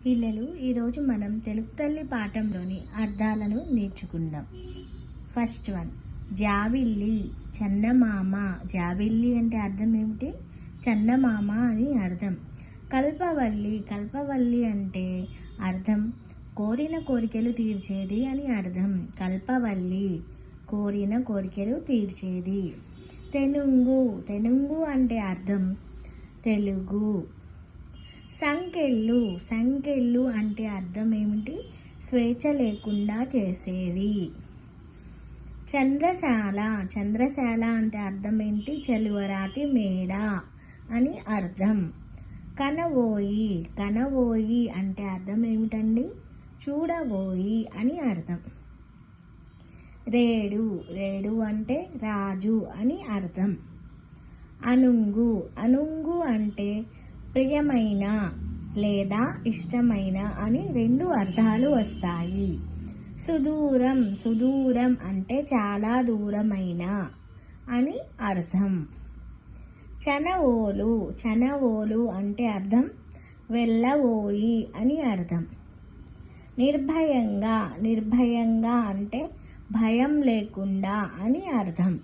పిల్లలు, ఈరోజు మనం తెలుగు తల్లి పాఠంలోని అర్థాలను నేర్చుకుందాం. ఫస్ట్ వన్, జాబిల్లి, చందమామ. జాబిల్లి అంటే అర్థం ఏమిటి? చందమామ అని అర్థం. కల్పవల్లి, కల్పవల్లి అంటే అర్థం కోరిన కోరికలు తీర్చేది అని అర్థం. కల్పవల్లి, కోరిన కోరికలు తీర్చేది. తెనుంగు, తెనుంగు అంటే అర్థం తెలుగు. సంకెళ్ళు, సంకెళ్ళు అంటే అర్థం ఏమిటి? స్వేచ్ఛ లేకుండా చేసేవి. చంద్రశాల, చంద్రశాల అంటే అర్థం ఏంటి? చెలువరాతి మేడ అని అర్థం. కనవోయి, కనవోయి అంటే అర్థం ఏమిటండి? చూడబోయి అని అర్థం. రేడు, రేడు అంటే రాజు అని అర్థం. అనుంగు, అనుంగు అంటే ప్రియమైన లేదా ఇష్టమైన అని రెండు అర్థాలు వస్తాయి. సుదూరం, సుదూరం అంటే చాలా దూరమైన అని అర్థం. చనవోలు, చనవోలు అంటే అర్థం వెళ్ళబోయి అని అర్థం. నిర్భయంగా, నిర్భయంగా అంటే భయం లేకుండా అని అర్థం.